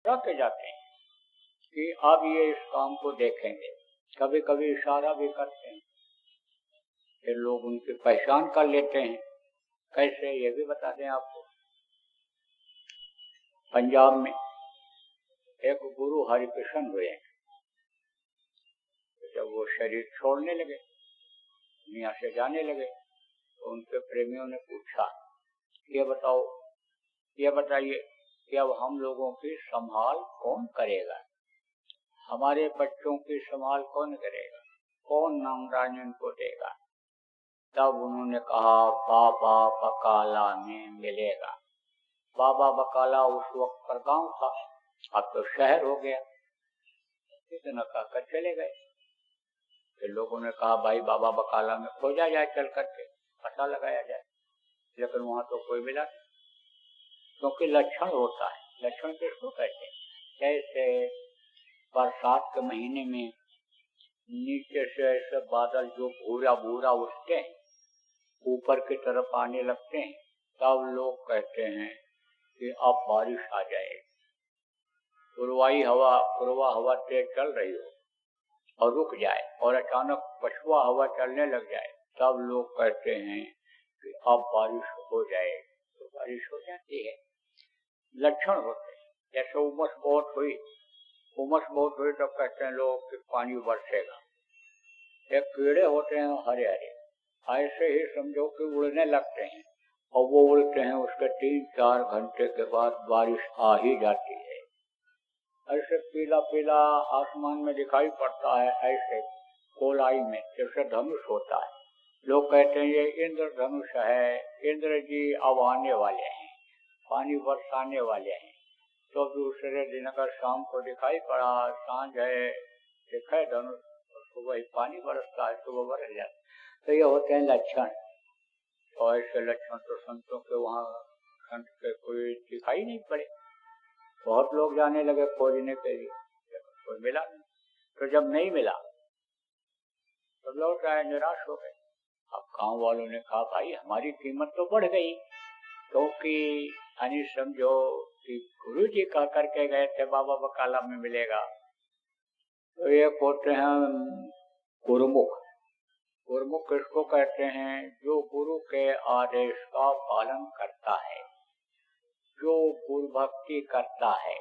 बताते जाते हैं कि अब ये इस काम को देखेंगे, कभी कभी इशारा भी करते हैं, फिर लोग उनकी पहचान कर लेते हैं। कैसे, ये भी बता दें आपको। पंजाब में एक गुरु हरिकृष्ण हुए, जब वो शरीर छोड़ने लगे, दुनिया से जाने लगे, तो उनके प्रेमियों ने पूछा, ये बताओ, ये बताइए कि अब हम लोगों की संभाल कौन करेगा, हमारे बच्चों की संभाल कौन करेगा, कौन नामदान इनको देगा। तब उन्होंने कहा, बाबा बकाला में मिलेगा। बाबा बकाला उस वक्त पर गांव था, अब तो शहर हो गया। इतना कहकर चले गए। फिर लोगों ने कहा, भाई बाबा बकाला में खोजा जाए, चल करके पता लगाया जाए। लेकिन वहां तो कोई मिला नहीं, क्योंकि लक्षण होता है। लक्षण किसको कहते हैं? जैसे बरसात के महीने में नीचे से ऐसे बादल जो भूरा भूरा उठते हैं, ऊपर की तरफ आने लगते हैं, तब लोग कहते हैं कि अब बारिश आ जाए। पूर्वा हवा तेज चल रही हो और रुक जाए और अचानक पछुआ हवा चलने लग जाए, तब लोग कहते हैं कि अब बारिश हो जाए, तो बारिश हो जाती है। लक्षण होते हैं। जैसे उमस बहुत हुई तो कहते हैं लोग कि पानी बरसेगा। एक कीड़े होते हैं हरे हरे, ऐसे ही समझो कि उड़ने लगते हैं, और वो उड़ते हैं, उसके 3-4 घंटे के बाद बारिश आ ही जाती है। ऐसे पीला पीला आसमान में दिखाई पड़ता है, ऐसे कोलाई में जैसे धनुष होता है। लोग कहते हैं ये इंद्र धनुष है, इंद्र जी अब आने वाले हैं, पानी बरसाने वाले हैं। तो दूसरे दिन अगर शाम को दिखाई पड़ा, सांझ है, दिखाए धनुष, सुबह ही पानी बरसता है, सुबह बरस जाता है। तो ये होते हैं लक्षण। और ऐसे लक्षण तो संतों के वहाँ संत के कोई दिखाई नहीं पड़े। बहुत लोग जाने लगे खोजने के लिए, कोई मिला नहीं। तो जब नहीं मिला तो लौट आए, निराश हो गए। अब गांव वालों ने कहा, भाई हमारी कीमत तो बढ़ गई, क्योंकि यानी समझो कि गुरु जी कह करके गए थे बाबा बकाला में मिलेगा। तो ये होते हैं गुरुमुख। गुरुमुख किसको कहते हैं? जो गुरु के आदेश का पालन करता है, जो गुरु भक्ति करता है।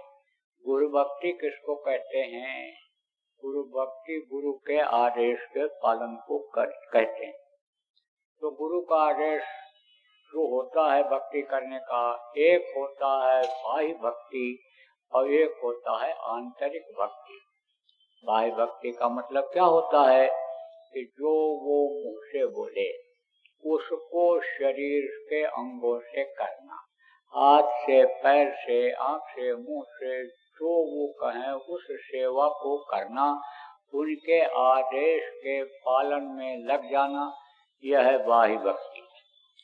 गुरु भक्ति किसको कहते हैं? गुरु भक्ति गुरु के आदेश के पालन को कहते हैं। तो गुरु का आदेश जो होता है भक्ति करने का, एक होता है बाह्य भक्ति और एक होता है आंतरिक भक्ति। बाह्य भक्ति का मतलब क्या होता है कि जो वो मुंह से बोले उसको शरीर के अंगों से करना, हाथ से, पैर से, आंख से, मुंह से, जो वो कहें उस सेवा को करना, उनके आदेश के पालन में लग जाना, यह है बाह्य भक्ति।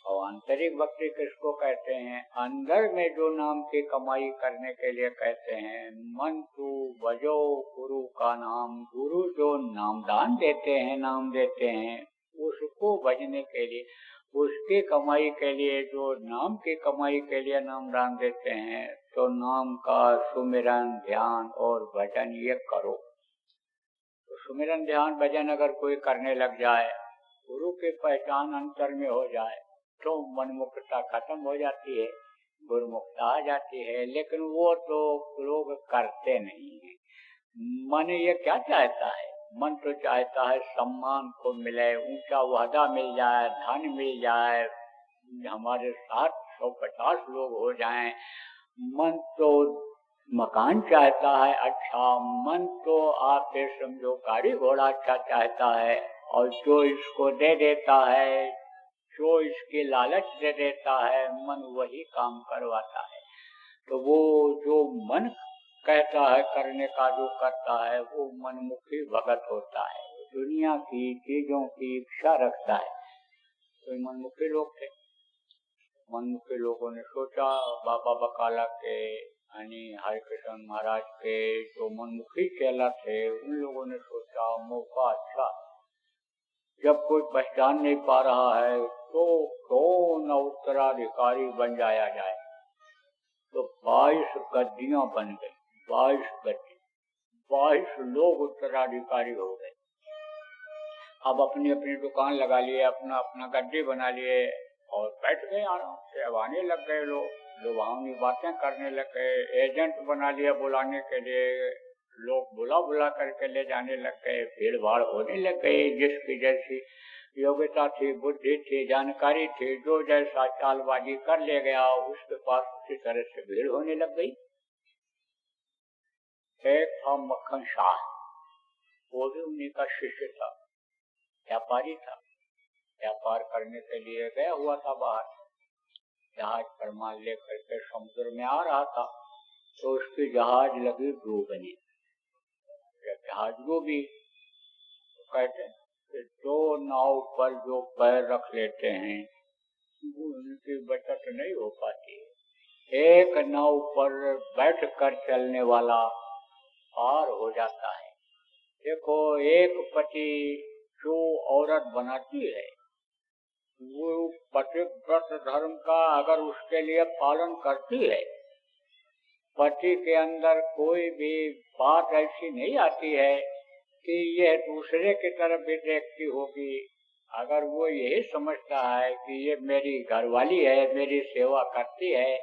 और आंतरिक भक्ति किसको कहते हैं? अंदर में जो नाम की कमाई करने के लिए कहते हैं, मन तू बजो गुरु का नाम। गुरु जो नामदान देते हैं, नाम देते हैं, उसको भजने के लिए, उसकी कमाई के लिए, जो नाम की कमाई के लिए नामदान देते हैं, तो नाम का सुमिरन, ध्यान और भजन ये करो। तो सुमिरन, ध्यान, भजन अगर कोई करने लग जाए, गुरु की पहचान अंतर में हो जाए, तो मनमुक्ता खत्म हो जाती है, गुरुमुक्ता आ जाती है। लेकिन वो तो लोग करते नहीं है। मन ये क्या चाहता है? मन तो चाहता है सम्मान को मिले, ऊंचा वहदा मिल जाए, धन मिल जाए, हमारे 750 लोग हो जाएं। मन तो मकान चाहता है अच्छा, मन तो आप समझो गाड़ी घोड़ा अच्छा चाहता है, और जो इसको दे देता है, जो इसकी लालच दे देता है, मन वही काम करवाता है। तो वो जो मन कहता है करने का, जो करता है, वो मनमुखी भगत होता है, दुनिया की चीजों की इच्छा रखता है। तो मनमुखी लोग थे। मनमुखी लोगों ने सोचा, बाबा बकाला के यानी हरिकृष्ण महाराज के जो मनमुखी चेला थे, उन लोगों ने सोचा मौका अच्छा, जब कोई पहचान नहीं पा रहा है तो क्यों न उत्तराधिकारी बन जाया जाए। तो 22 गद्दियां बन गई, 22 बच्चे, 22 लोग उत्तराधिकारी हो गए। अब अपनी अपनी दुकान लगा लिए, अपना अपना गड्ढे बना लिए और बैठ गए आराम से। अब आने लग गए लोग, लुभावनी बातें करने लग गए, एजेंट बना लिया बुलाने के लिए, लोग बुला बुला करके ले जाने लग गए, भीड़ भाड़ होने लग गई। जिसकी जैसी योग्यता थी, बुद्धि थी, जानकारी थी, जो जैसा चालबाजी कर ले गया उसके पास उसी तरह से भीड़ होने लग गई। एक था मक्खन शाह, वो भी उन्हीं का शिष्य था, व्यापारी था, व्यापार करने के लिए गया हुआ था बाहर। जहाज पर माल लेकर के समुद्र में आ रहा था तो उसकी जहाज लगी डूबने। जब जहाज डूबी तो कहते हैं कि 2 नाव पर जो पैर रख लेते हैं उनकी बचत नहीं हो पाती। एक नाव पर बैठ कर चलने वाला पार हो जाता है। देखो, एक पति जो औरत बनाती है वो पतिव्रत धर्म का अगर उसके लिए पालन करती है, पति के अंदर कोई भी बात ऐसी नहीं आती है कि यह दूसरे की तरफ भी देखती होगी। अगर वो यही समझता है कि ये मेरी घरवाली है, मेरी सेवा करती है,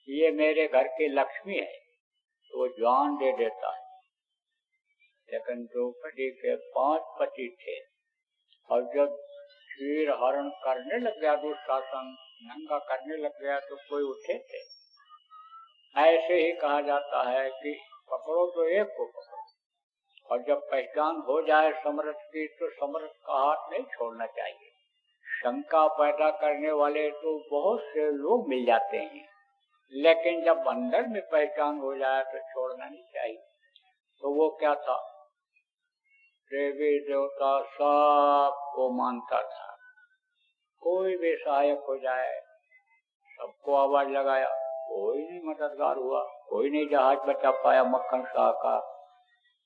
ये मेरे घर की लक्ष्मी है, तो जान दे देता है। लेकिन द्रौपदी के 5 पति थे और जब चीर हरण करने लग गया, दुशासन नंगा करने लग गया तो कोई उठे थे। ऐसे ही कहा जाता है कि पकड़ो तो एक को पकड़ो, और जब पहचान हो जाए समर्थ की तो समर्थ का हाथ नहीं छोड़ना चाहिए। शंका पैदा करने वाले तो बहुत से लोग मिल जाते हैं, लेकिन जब अंदर में पहचान हो जाए तो छोड़ना नहीं चाहिए। तो वो क्या था, देवी देवता सबको मानता था। कोई भी सहायक हो जाए सबको आवाज लगाया, कोई नहीं मददगार हुआ, कोई नहीं जहाज बचा पाया मक्खन शाह का।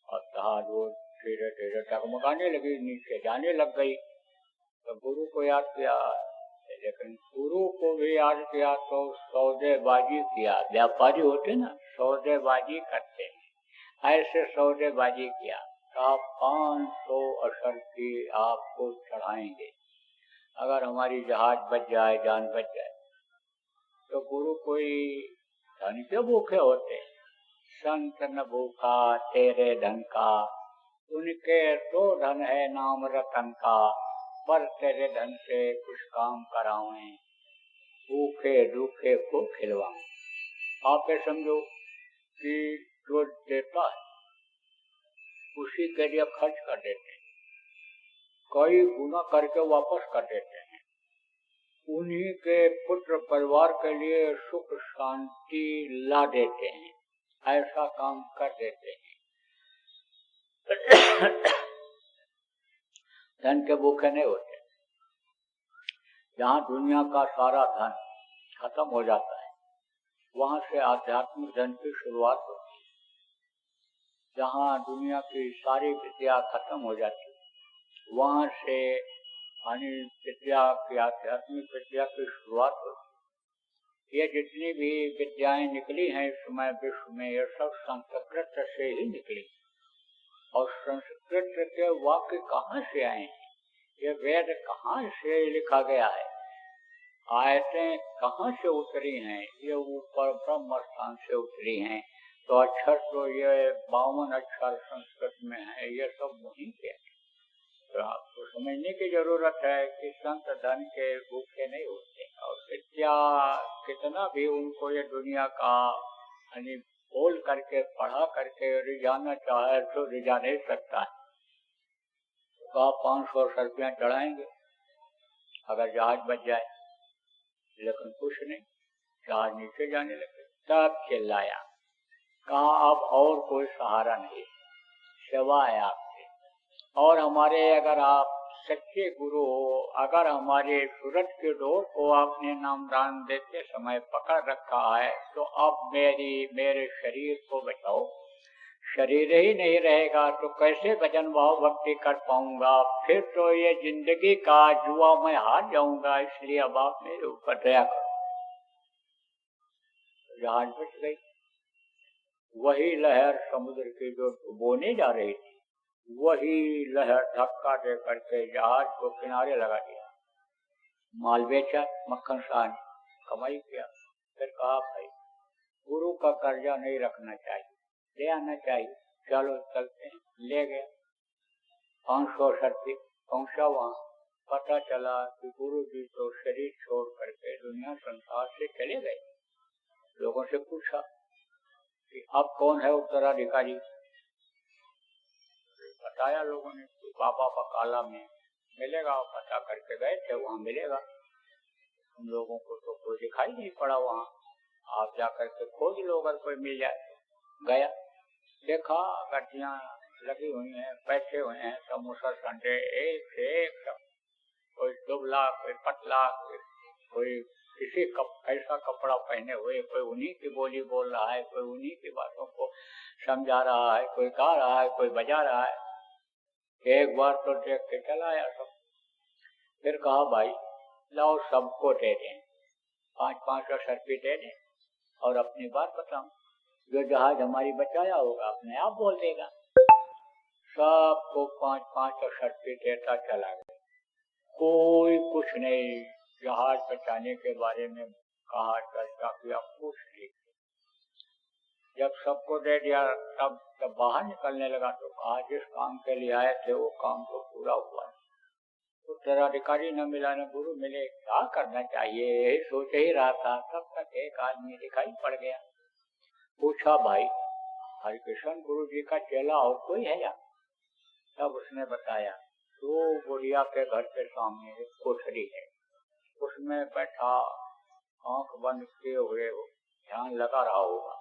और जहाज वो धीरे धीरे डगमगाने लगी, नीचे जाने लग गई। तो गुरु को याद किया, लेकिन गुरु को भी याद किया तो सौदेबाजी किया। व्यापारी होते ना, सौदेबाजी करते हैं, ऐसे सौदेबाजी किया। कहा 500 अशर की आपको चढ़ाएंगे अगर हमारी जहाज बच जाए, जान बच जाए। तो गुरु कोई धन के भूखे होते, संत न भूखा तेरे धन का, उनके तो धन है नाम रतन का, पर तेरे धन से कुछ काम करावे, भूखे दुखे को खिलवाऊं। आप ये समझो कि जो देता है उसी के लिए खर्च कर देते हैं, कई गुना करके वापस कर देते हैं। उन्हीं के पुत्र परिवार के लिए सुख शांति ला देते हैं, ऐसा काम कर देते हैं। धन के भूखे नहीं होते। जहाँ दुनिया का सारा धन खत्म हो जाता है वहां से आध्यात्मिक धन की शुरुआत होती है। जहाँ दुनिया की सारी विद्या खत्म हो जाती है वहां से विद्या की, आध्यात्मिक विद्या की शुरुआत होती है। ये जितनी भी विद्याएं निकली हैं इस समय विश्व में, ये सब संस्कृत से ही निकली। और संस्कृत के वाक्य कहाँ से आए हैं, ये वेद कहाँ से लिखा गया है, आयतें कहाँ से उतरी हैं, ये ऊपर ब्रह्म स्थान से उतरी हैं। तो अक्षर तो ये 52 अक्षर संस्कृत में है, ये सब वहीं के हैं। तो आपको समझने की जरूरत है कि संत धन के भूखे नहीं होते। और विद्या कितना भी उनको ये दुनिया का बोल करके पढ़ा करके रिझाना चाहे तो रिझा नहीं सकता है। तो आप 500 रुपया चढ़ाएंगे अगर जहाज बच जाए, लेकिन कुछ नहीं, जहाज नीचे जाने लगे। तब चिल्लाया, कहा अब और कोई सहारा नहीं सिवाय आपके। और हमारे अगर आप सच्चे गुरु हो, अगर हमारे सूरज के डोर को आपने नामदान देते समय पकड़ रखा है तो अब मेरे शरीर को बचाओ। शरीर ही नहीं रहेगा तो कैसे भजन भाव भक्ति कर पाऊंगा, फिर तो ये जिंदगी का जुआ मैं हार जाऊंगा। इसलिए अब आप मेरे ऊपर दया करो। जहाज बच गई। वही लहर समुद्र की जो डुबोने जा रही थी, वही लहर धक्का दे करके जहाज को किनारे लगा दिया। माल बेचा मक्खन शाह ने, कमाई किया। फिर कहा भाई गुरु का कर्जा नहीं रखना चाहिए, ले आना चाहिए, चलो चलते हैं। ले गया 500 शर्ती पहुंचा वहां। पता चला कि गुरु जी तो शरीर छोड़ करके दुनिया संसार से चले गए। लोगों से पूछा कि अब कौन है उत्तराधिकारी। बताया लोगों ने कि बाबा बकाला में मिलेगा, पता करके गए थे, वहां मिलेगा। हम लोगों को तो कोई दिखाई नहीं पड़ा वहां, आप जाकर के खोज लो अगर कोई मिल जाए। गया, देखा गड्डियां लगी हुई हैं, बैठे हुए हैं, समोसा संडे एक से एक सब, कोई दुबला, कोई पतला, कोई किसी ऐसा कपड़ा पहने हुए, कोई उन्हीं की बोली बोल रहा है, कोई उन्हीं की बातों को समझा रहा है, कोई गा रहा है, कोई बजा रहा है। एक बार तो देख के चला आया सब। फिर कहा भाई लाओ सबको दे दें, 500 शर्फी दे दें और अपनी बात बताऊं, जो जहाज हमारी बचाया होगा अपने आप बोल देगा। सबको 500 शर्फी देता चला गया। कोई कुछ नहीं, जहाज बचाने के बारे में कहा, चर्चा किया, कुछ नहीं। जब सबको दे दिया तब बाहर निकलने लगा तो कहा जिस काम के लिए आए थे वो काम तो पूरा हुआ। उत्तराधिकारी न मिला न गुरु मिले, क्या करना चाहिए सोच ही रहा था। तब तक एक आदमी दिखाई पड़ गया। पूछा भाई हरिकृष्ण गुरु जी का चेला और कोई है या? तब उसने बताया तो बुढ़िया के घर के सामने एक कोठरी है, उसमें बैठा आंख बंद किए हुए ध्यान लगा रहा होगा।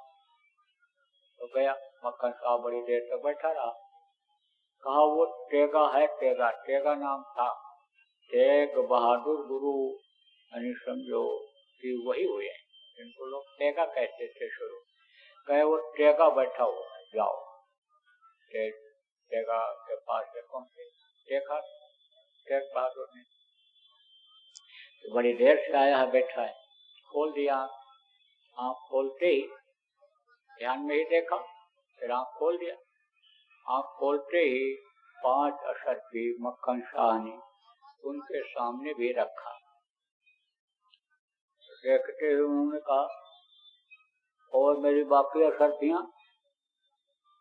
तो गया, मक्खन शाह बड़ी देर तक बैठा रहा। कहा वो तेगा है, तेगा नाम था, तेग बहादुर गुरु, यानी समझो कि वही हुए हैं जिनको लोग तेगा कहते थे शुरू। कहे वो तेगा बैठा हुआ है, जाओ तेगा के पास देखो। देखा तेग बहादुर ने, तो बड़ी देर से आया है, बैठा है। खोल दिया, आँख खोलते ही ध्यान में ही देखा, फिर आँख खोल दिया। आँख खोलते ही 5 अशर भी मक्खन शाह ने उनके सामने भी रखा। देखते हुए उन्होंने कहा और मेरी बाकी अशर्फियां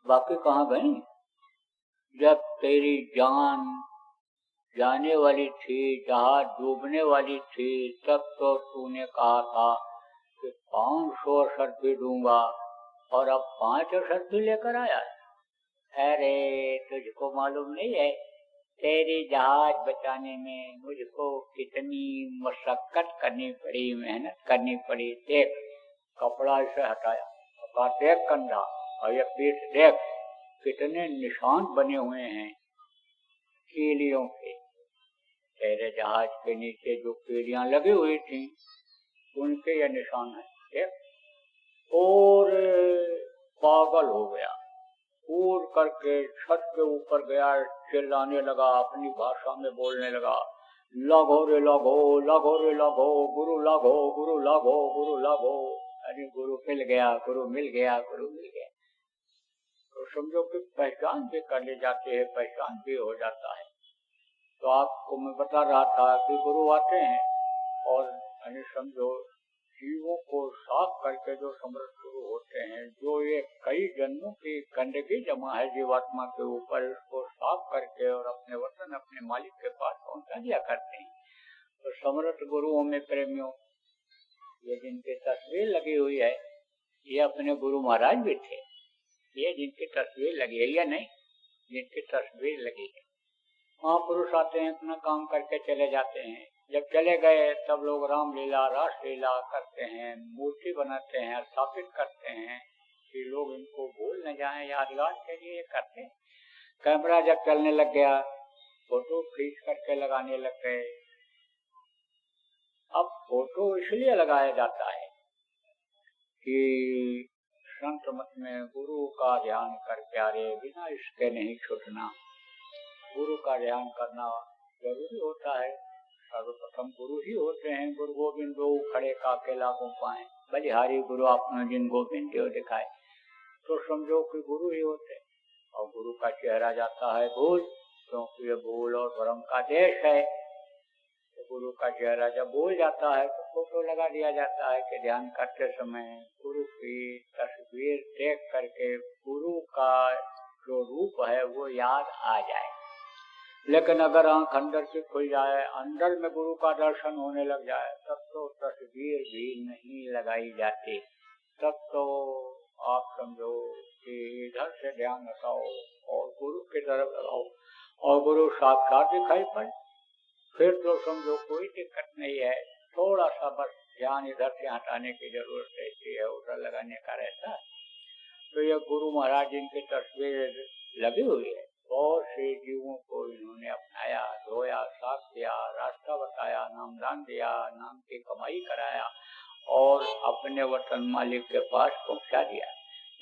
बाकी कहाँ गई? जब तेरी जान जाने वाली थी, जहाज डूबने वाली थी, तब तो तूने कहा था कि 500 अशर्फी दूंगा और अब 5 अशर्फी लेकर आया। अरे तुझको मालूम नहीं है तेरी जहाज बचाने में मुझको कितनी मशक्कत करनी पड़ी, मेहनत करनी पड़ी। देख, कपड़ा इसे हटाया, देख कंधा और ये पीठ देख, कितने निशान बने हुए हैं कीलियों के। तेरे जहाज के नीचे जो कीलियां लगी हुई थी उनके ये निशान है, देख। और पागल हो गया, कूद करके छत के ऊपर गया, चिल्लाने लगा, अपनी भाषा में बोलने लगा, लागो रे लागो, लागो रे लागो, गुरु लागो, गुरु लागो, गुरु लागो। अरे गुरु मिल गया, गुरु मिल गया, गुरु मिल गया। तो समझो कि पहचान भी कर ली जाती है, पहचान भी हो जाता है। तो आपको मैं बता रहा था कि गुरु आते हैं और समझो जीवों को साफ करके जो समर्थ गुरु होते हैं, जो ये कई जन्मों की गंदगी जमा है जीवात्मा के ऊपर, उसको साफ करके और अपने वतन अपने मालिक के पास पहुंचा दिया करते हैं। तो समर्थ गुरुओं में प्रेमियों, ये जिनकी तस्वीर लगी हुई है ये अपने गुरु महाराज भी थे। ये जिनकी तस्वीर लगी है या नहीं, जिनकी तस्वीर लगी है, महापुरुष आते हैं, अपना काम करके चले जाते हैं। जब चले गए तब लोग रामलीला रासलीला करते हैं, मूर्ति बनाते हैं, स्थापित करते हैं कि लोग इनको भूल न जाएं, यादगार के लिए करते हैं। कैमरा जब चलने लग गया, फोटो खींच करके लगाने लग गए। अब फोटो इसलिए लगाया जाता है कि संत मत में गुरु का ध्यान कर प्यारे, बिना इसके नहीं छूटना। गुरु का ध्यान करना जरूरी होता है। सर्वप्रथम गुरु ही होते हैं। गुरु गोविंद दो खड़े का अकेला को पाए, बलिहारी गुरु आपने जिन गोविंद देव दिखाए। तो समझो कि गुरु ही होते। और गुरु का चेहरा जाता है भूल, क्योंकि ये भूल और भ्रम का देश है। तो गुरु का चेहरा जब भूल जाता है तो फोटो लगा दिया जाता है कि ध्यान करते समय गुरु की तस्वीर देख करके गुरु का जो रूप है वो याद आ जाए। लेकिन अगर आंख अंदर से खुल जाए, अंदर में गुरु का दर्शन होने लग जाए, तब तो तस्वीर भी नहीं लगाई जाती। तब तो आप समझो कि इधर से ध्यान हटाओ और गुरु की तरफ लगाओ और गुरु साक्षात दिखाई पड़े, फिर तो समझो कोई दिक्कत नहीं है। थोड़ा सा बस ध्यान इधर से हटाने की जरूरत रहती है, उधर लगाने का रहता है। तो ये गुरु महाराज जिनकी तस्वीर लगी हुई है, बहुत से जीवों को इन्होंने अपनाया, धोया, साफ किया, रास्ता बताया, नामदान दिया, नाम की कमाई कराया और अपने वतन मालिक के पास पहुंचा दिया।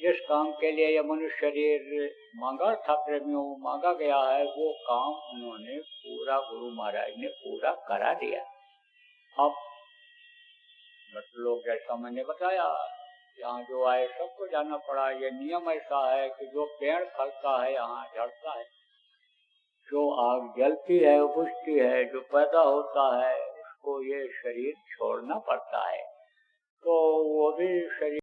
जिस काम के लिए यह मनुष्य शरीर मांगा था, प्रेमियों मांगा गया है, वो काम उन्होंने पूरा गुरु महाराज ने पूरा करा दिया। अब लोग जैसा मैंने बताया, यहाँ जो आए सबको जाना पड़ा। ये नियम ऐसा है कि जो पेड़ फलता है यहाँ झड़ता है, जो आग जलती है बुझती है, जो पैदा होता है उसको ये शरीर छोड़ना पड़ता है। तो वो भी शरीर